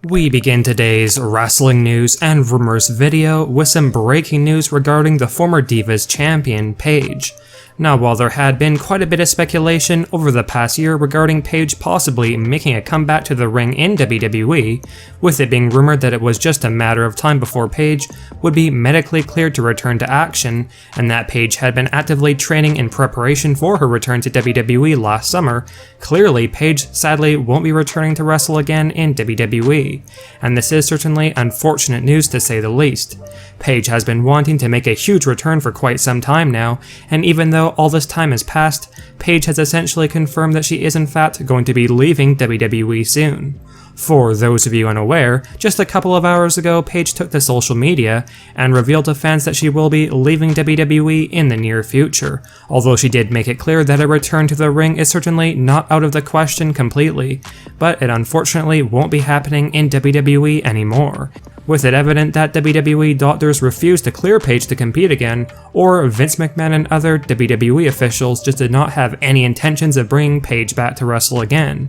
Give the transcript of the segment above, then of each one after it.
We begin today's wrestling news and rumors video with some breaking news regarding the former Divas champion, Paige. Now, while there had been quite a bit of speculation over the past year regarding Paige possibly making a comeback to the ring in WWE, with it being rumored that it was just a matter of time before Paige would be medically cleared to return to action, and that Paige had been actively training in preparation for her return to WWE last summer, clearly Paige sadly won't be returning to wrestle again in WWE, and this is certainly unfortunate news to say the least. Paige has been wanting to make a huge return for quite some time now, and even though all this time has passed, Paige has essentially confirmed that she is in fact going to be leaving WWE soon. For those of you unaware, just a couple of hours ago Paige took to social media and revealed to fans that she will be leaving WWE in the near future, although she did make it clear that a return to the ring is certainly not out of the question completely, but it unfortunately won't be happening in WWE anymore, with it evident that WWE doctors refused to clear Paige to compete again, or Vince McMahon and other WWE officials just did not have any intentions of bringing Paige back to wrestle again.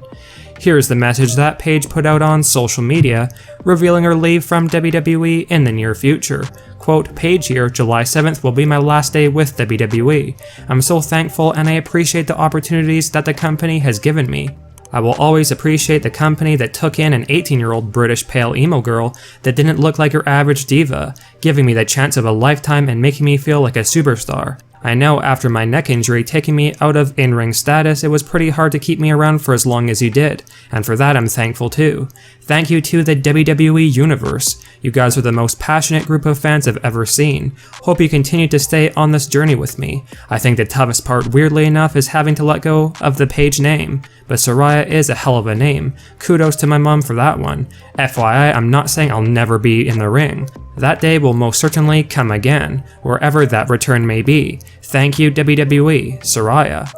Here's the message that Paige put out on social media, revealing her leave from WWE in the near future. Quote, "Paige here, July 7th will be my last day with WWE. I'm so thankful and I appreciate the opportunities that the company has given me. I will always appreciate the company that took in an 18-year-old British pale emo girl that didn't look like your average diva, giving me the chance of a lifetime and making me feel like a superstar. I know after my neck injury taking me out of in-ring status, it was pretty hard to keep me around for as long as you did, and for that I'm thankful too. Thank you to the WWE Universe. You guys are the most passionate group of fans I've ever seen. Hope you continue to stay on this journey with me. I think the toughest part, weirdly enough, is having to let go of the Paige name, but Saraya is a hell of a name. Kudos to my mom for that one. FYI, I'm not saying I'll never be in the ring. That day will most certainly come again, wherever that return may be. Thank you WWE, Saraya."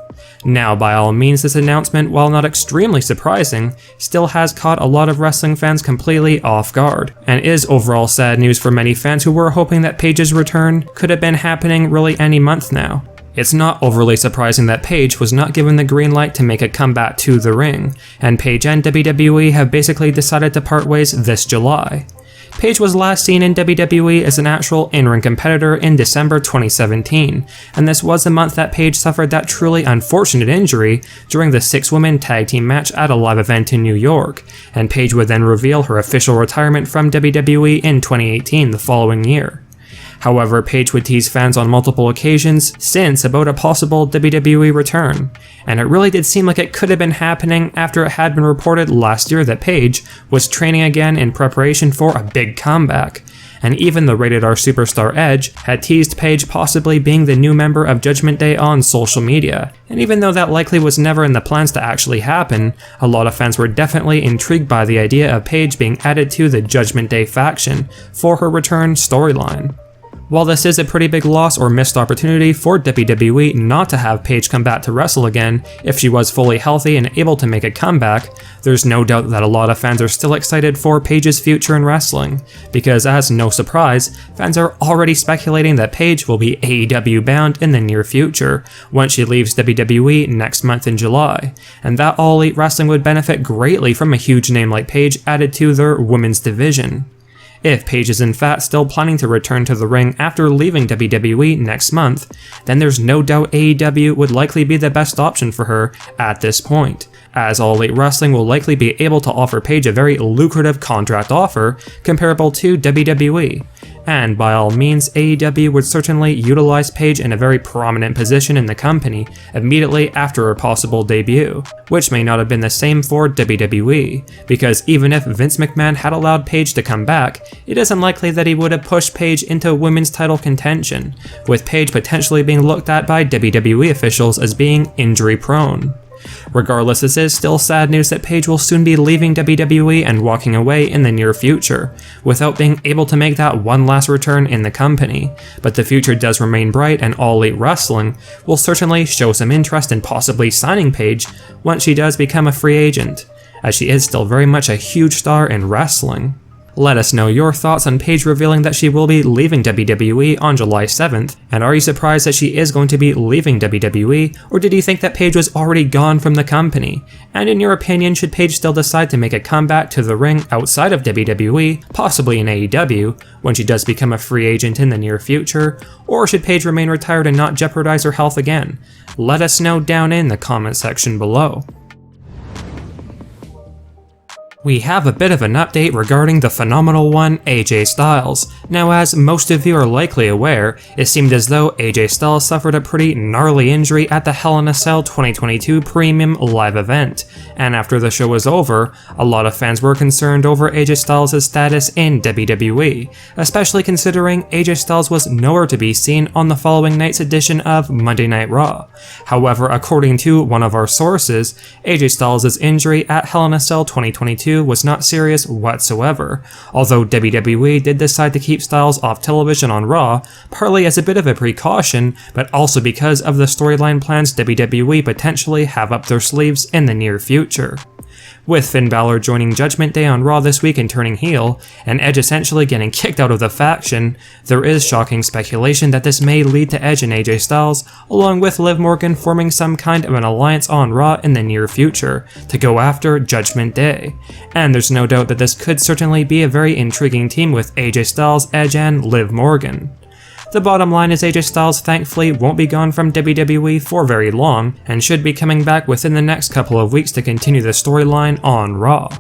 Now, by all means, this announcement, while not extremely surprising, still has caught a lot of wrestling fans completely off guard, and is overall sad news for many fans who were hoping that Paige's return could have been happening really any month now. It's not overly surprising that Paige was not given the green light to make a comeback to the ring, and Paige and WWE have basically decided to part ways this July. Paige was last seen in WWE as an actual in-ring competitor in December 2017, and this was the month that Paige suffered that truly unfortunate injury during the 6-woman tag team match at a live event in New York, and Paige would then reveal her official retirement from WWE in 2018 the following year. However, Paige would tease fans on multiple occasions since about a possible WWE return, and it really did seem like it could have been happening after it had been reported last year that Paige was training again in preparation for a big comeback, and even the Rated R superstar Edge had teased Paige possibly being the new member of Judgment Day on social media, and even though that likely was never in the plans to actually happen, a lot of fans were definitely intrigued by the idea of Paige being added to the Judgment Day faction for her return storyline. While this is a pretty big loss or missed opportunity for WWE not to have Paige come back to wrestle again if she was fully healthy and able to make a comeback, there's no doubt that a lot of fans are still excited for Paige's future in wrestling, because as no surprise, fans are already speculating that Paige will be AEW-bound in the near future once she leaves WWE next month in July, and that All Elite Wrestling would benefit greatly from a huge name like Paige added to their women's division. If Paige is in fact still planning to return to the ring after leaving WWE next month, then there's no doubt AEW would likely be the best option for her at this point, as All Elite Wrestling will likely be able to offer Paige a very lucrative contract offer comparable to WWE. And by all means, AEW would certainly utilize Paige in a very prominent position in the company immediately after her possible debut, which may not have been the same for WWE, because even if Vince McMahon had allowed Paige to come back, it is unlikely that he would have pushed Paige into women's title contention, with Paige potentially being looked at by WWE officials as being injury prone. Regardless, this is still sad news that Paige will soon be leaving WWE and walking away in the near future, without being able to make that one last return in the company, but the future does remain bright and All Elite Wrestling will certainly show some interest in possibly signing Paige once she does become a free agent, as she is still very much a huge star in wrestling. Let us know your thoughts on Paige revealing that she will be leaving WWE on July 7th, and are you surprised that she is going to be leaving WWE, or did you think that Paige was already gone from the company? And in your opinion, should Paige still decide to make a comeback to the ring outside of WWE, possibly in AEW, when she does become a free agent in the near future, or should Paige remain retired and not jeopardize her health again? Let us know down in the comment section below. We have a bit of an update regarding the phenomenal one, AJ Styles. Now, as most of you are likely aware, it seemed as though AJ Styles suffered a pretty gnarly injury at the Hell in a Cell 2022 Premium Live event, and after the show was over, a lot of fans were concerned over AJ Styles' status in WWE, especially considering AJ Styles was nowhere to be seen on the following night's edition of Monday Night Raw. However, according to one of our sources, AJ Styles' injury at Hell in a Cell 2022 was not serious whatsoever, although WWE did decide to keep Styles off television on Raw, partly as a bit of a precaution, but also because of the storyline plans WWE potentially have up their sleeves in the near future. With Finn Balor joining Judgment Day on Raw this week and turning heel, and Edge essentially getting kicked out of the faction, there is shocking speculation that this may lead to Edge and AJ Styles, along with Liv Morgan forming some kind of an alliance on Raw in the near future, to go after Judgment Day. And there's no doubt that this could certainly be a very intriguing team with AJ Styles, Edge, and Liv Morgan. The bottom line is AJ Styles thankfully won't be gone from WWE for very long, and should be coming back within the next couple of weeks to continue the storyline on Raw.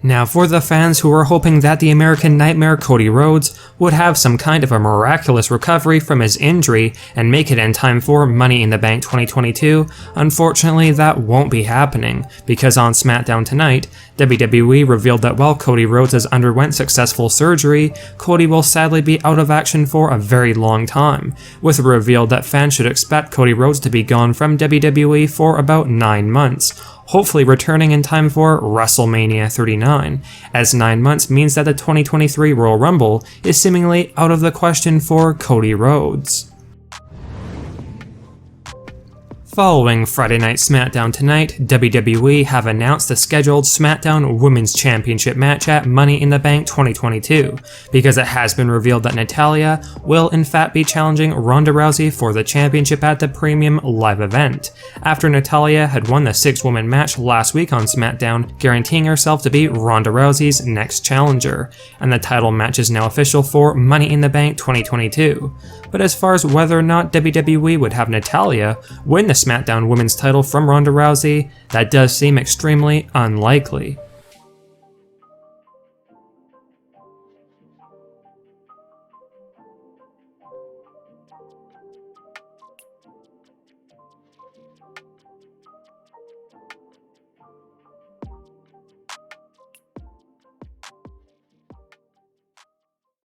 Now, for the fans who are hoping that the American Nightmare Cody Rhodes would have some kind of a miraculous recovery from his injury and make it in time for Money in the Bank 2022, unfortunately that won't be happening, because on SmackDown tonight, WWE revealed that while Cody Rhodes has underwent successful surgery, Cody will sadly be out of action for a very long time, with a reveal that fans should expect Cody Rhodes to be gone from WWE for about 9 months, hopefully returning in time for WrestleMania 39, as 9 months means that the 2023 Royal Rumble is seemingly out of the question for Cody Rhodes. Following Friday Night SmackDown tonight, WWE have announced the scheduled SmackDown Women's Championship match at Money in the Bank 2022, because it has been revealed that Natalya will in fact be challenging Ronda Rousey for the championship at the Premium Live event, after Natalya had won the 6-woman match last week on SmackDown, guaranteeing herself to be Ronda Rousey's next challenger, and the title match is now official for Money in the Bank 2022. But as far as whether or not WWE would have Natalya win the SmackDown Women's title from Ronda Rousey, that does seem extremely unlikely.